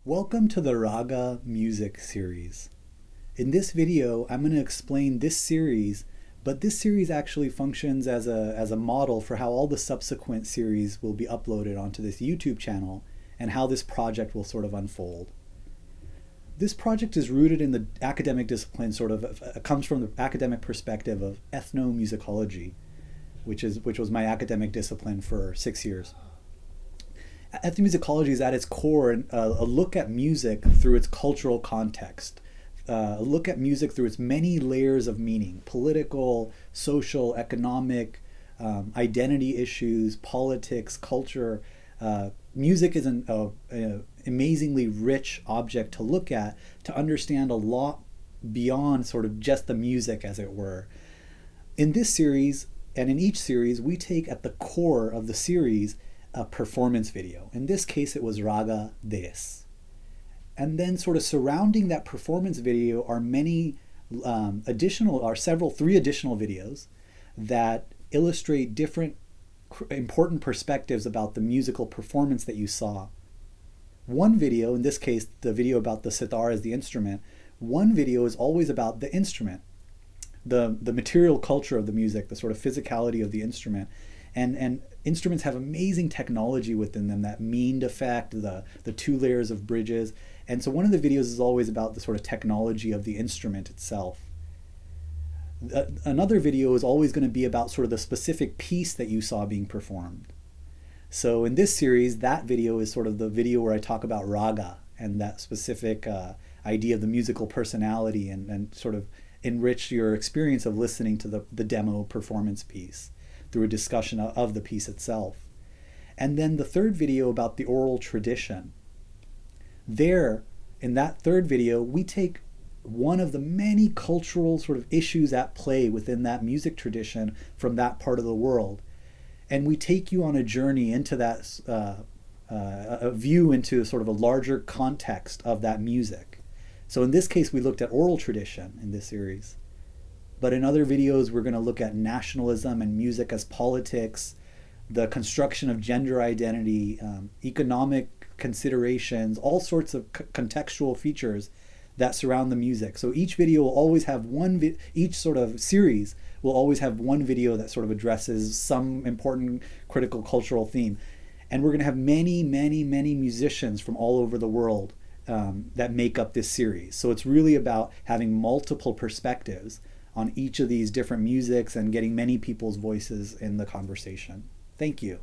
Welcome to the Raga Music Series. In this video, I'm going to explain this series, but this series actually functions as a model for how all the subsequent series will be uploaded onto this YouTube channel and how this project will sort of unfold. This project is rooted in the academic discipline, comes from the academic perspective of ethnomusicology, which was my academic discipline for 6 years. Ethnomusicology is at its core a look at music through its cultural context, a look at music through its many layers of meaning: political, social, economic, identity issues, politics, culture. Music is an amazingly rich object to look at, to understand a lot beyond sort of just the music, as it were. In this series, and in each series, we take at the core of the series a performance video. In this case, it was Raga Des. And then sort of surrounding that performance video are three additional videos that illustrate different important perspectives about the musical performance that you saw. One video, in this case, the video about the sitar as the instrument, one video is always about the instrument, the material culture of the music, the sort of physicality of the instrument. And instruments have amazing technology within them, that meaned effect, the two layers of bridges. And so one of the videos is always about the sort of technology of the instrument itself. Another video is always going to be about sort of the specific piece that you saw being performed. So in this series, that video is sort of the video where I talk about raga and that specific idea of the musical personality, and sort of enrich your experience of listening to the demo performance piece through a discussion of the piece itself. And then the third video about the oral tradition. There, in that third video, we take one of the many cultural sort of issues at play within that music tradition from that part of the world. And we take you on a journey into that, a view into sort of a larger context of that music. So in this case, we looked at oral tradition in this series. But in other videos, we're going to look at nationalism and music as politics, the construction of gender identity, economic considerations, all sorts of contextual features that surround the music. So each video will always have each sort of series will always have one video that sort of addresses some important critical cultural theme. And we're going to have many, many, many musicians from all over the world that make up this series. So it's really about having multiple perspectives on each of these different musics and getting many people's voices in the conversation. Thank you.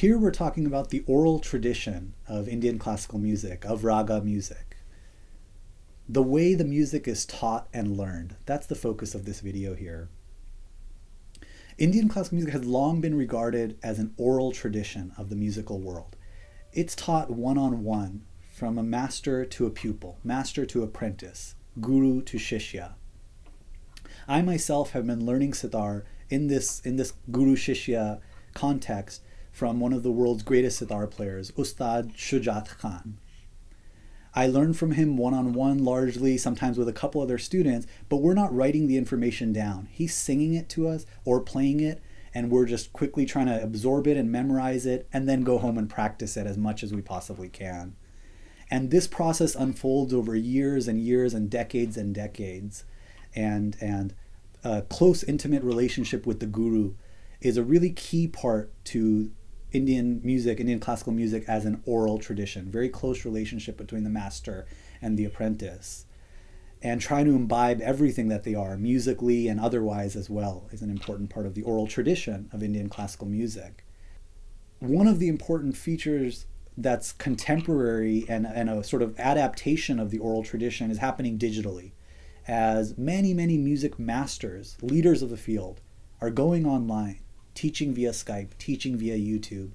Here we're talking about the oral tradition of Indian classical music, of Raga music. The way the music is taught and learned. That's the focus of this video here. Indian classical music has long been regarded as an oral tradition of the musical world. It's taught one-on-one from a master to a pupil, master to apprentice, guru to shishya. I myself have been learning sitar in this guru-shishya context from one of the world's greatest sitar players, Ustad Shujat Khan. I learned from him one-on-one largely, sometimes with a couple other students, but we're not writing the information down. He's singing it to us or playing it, and we're just quickly trying to absorb it and memorize it and then go home and practice it as much as we possibly can. And this process unfolds over years and years and decades and decades. And a close, intimate relationship with the guru is a really key part to Indian music, Indian classical music as an oral tradition. Very close relationship between the master and the apprentice. And trying to imbibe everything that they are, musically and otherwise as well, is an important part of the oral tradition of Indian classical music. One of the important features that's contemporary and a sort of adaptation of the oral tradition is happening digitally, as many music masters, leaders of the field, are going online, teaching via Skype, teaching via YouTube,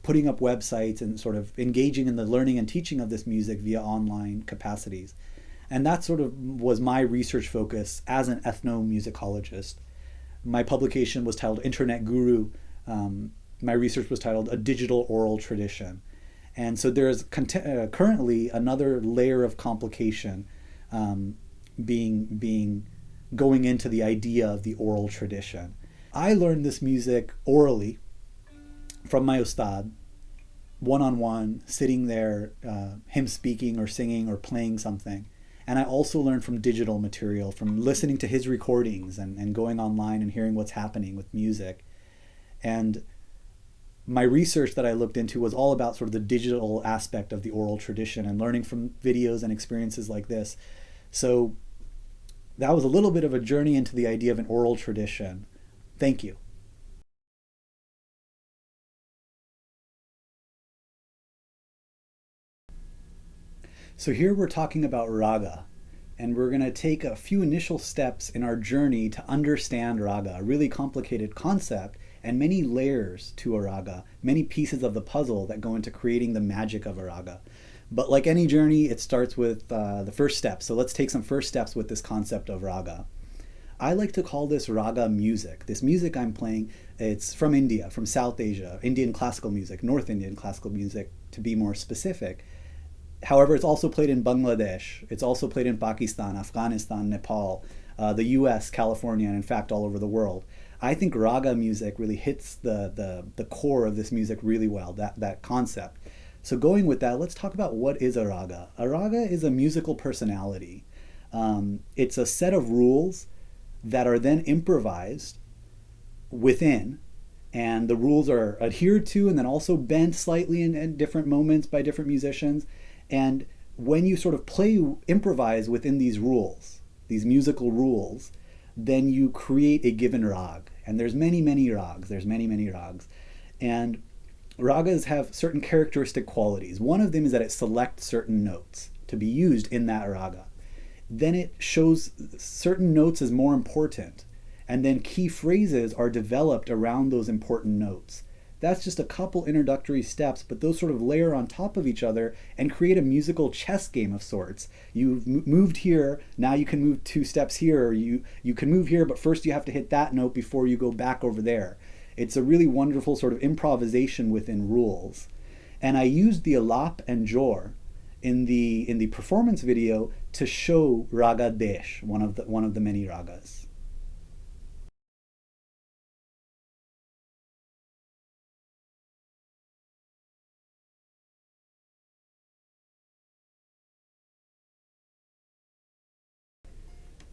putting up websites and sort of engaging in the learning and teaching of this music via online capacities. And that sort of was my research focus as an ethnomusicologist. My publication was titled Internet Guru. My research was titled A Digital Oral Tradition. And so there's currently another layer of complication going into the idea of the oral tradition. I learned this music orally from my ustad, one-on-one, sitting there, him speaking or singing or playing something. And I also learned from digital material, from listening to his recordings and going online and hearing what's happening with music. And my research that I looked into was all about sort of the digital aspect of the oral tradition and learning from videos and experiences like this. So that was a little bit of a journey into the idea of an oral tradition. Thank you. So here we're talking about raga, and we're going to take a few initial steps in our journey to understand raga, a really complicated concept and many layers to a raga, many pieces of the puzzle that go into creating the magic of a raga. But like any journey, it starts with the first step. So let's take some first steps with this concept of raga. I like to call this raga music. This music I'm playing, it's from India, from South Asia, Indian classical music, North Indian classical music to be more specific. However, it's also played in Bangladesh. It's also played in Pakistan, Afghanistan, Nepal, the US, California, and in fact all over the world. I think raga music really hits the core of this music really well, that concept. So going with that, let's talk about what is a raga. A raga is a musical personality. It's a set of rules that are then improvised within, and the rules are adhered to and then also bent slightly in different moments by different musicians. And when you sort of improvise within these rules, these musical rules, then you create a given rag. And there's many rags. There's many rags. And ragas have certain characteristic qualities. One of them is that it selects certain notes to be used in that raga. Then it shows certain notes as more important. And then key phrases are developed around those important notes. That's just a couple introductory steps, but those sort of layer on top of each other and create a musical chess game of sorts. You've moved here, now you can move 2 steps here, or you can move here, but first you have to hit that note before you go back over there. It's a really wonderful sort of improvisation within rules. And I used the alap and jor in the performance video to show Raga Desh, one of the many ragas.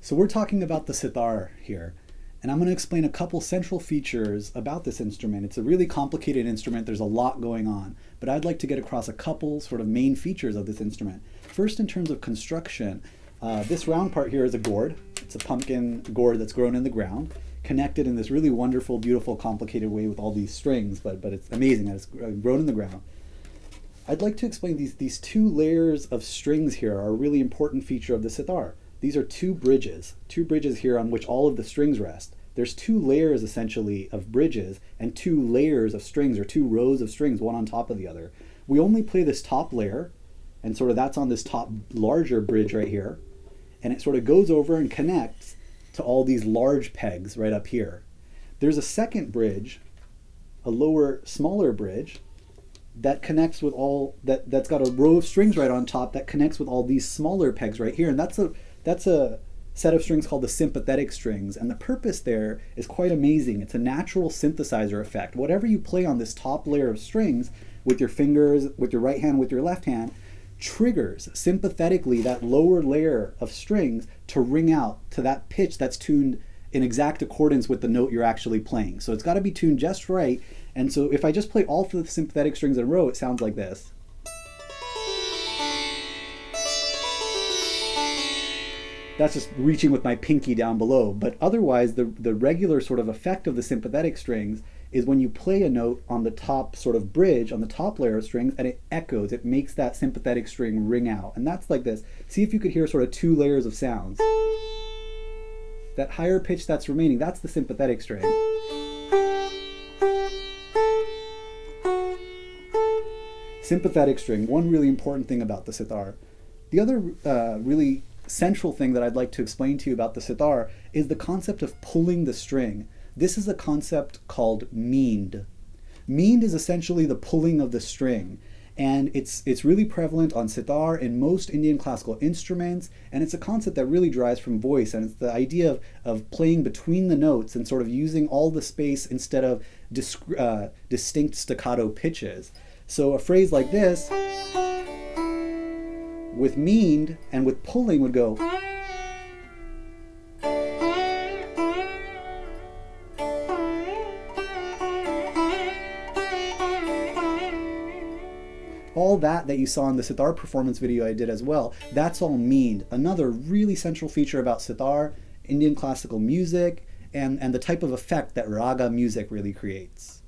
So we're talking about the sitar here, and I'm going to explain a couple central features about this instrument. It's a really complicated instrument. There's a lot going on, but I'd like to get across a couple sort of main features of this instrument. First, in terms of construction, this round part here is a gourd. It's a pumpkin gourd that's grown in the ground. connected in this really wonderful, beautiful, complicated way with all these strings, but it's amazing that it's grown in the ground. I'd like to explain these two layers of strings here are a really important feature of the sitar. These are two bridges here on which all of the strings rest. There's two layers essentially of bridges and two layers of strings, or two rows of strings, one on top of the other. We only play this top layer, and sort of that's on this top larger bridge right here, and it sort of goes over and connects to all these large pegs right up here. There's a second bridge, a lower, smaller bridge, that connects with all, that's got a row of strings right on top that connects with all these smaller pegs right here, and that's a set of strings called the sympathetic strings, and the purpose there is quite amazing. It's a natural synthesizer effect. Whatever you play on this top layer of strings with your fingers, with your right hand, with your left hand, triggers sympathetically that lower layer of strings to ring out to that pitch that's tuned in exact accordance with the note you're actually playing. So it's got to be tuned just right. And so if I just play all of the sympathetic strings in a row, it sounds like this. That's just reaching with my pinky down below. But otherwise, the regular sort of effect of the sympathetic strings is when you play a note on the top sort of bridge, on the top layer of strings, and it echoes, it makes that sympathetic string ring out. And that's like this. See if you could hear sort of two layers of sounds. That higher pitch that's remaining, that's the sympathetic string. Sympathetic string, one really important thing about the sitar. The other really central thing that I'd like to explain to you about the sitar is the concept of pulling the string. This is a concept called meend. Meend is essentially the pulling of the string, and it's really prevalent on sitar in most Indian classical instruments, and it's a concept that really derives from voice, and it's the idea of playing between the notes and sort of using all the space instead of distinct staccato pitches. So a phrase like this with meend and with pulling would go. All that you saw in the sitar performance video I did as well, that's all meend. Another really central feature about sitar, Indian classical music, and the type of effect that raga music really creates.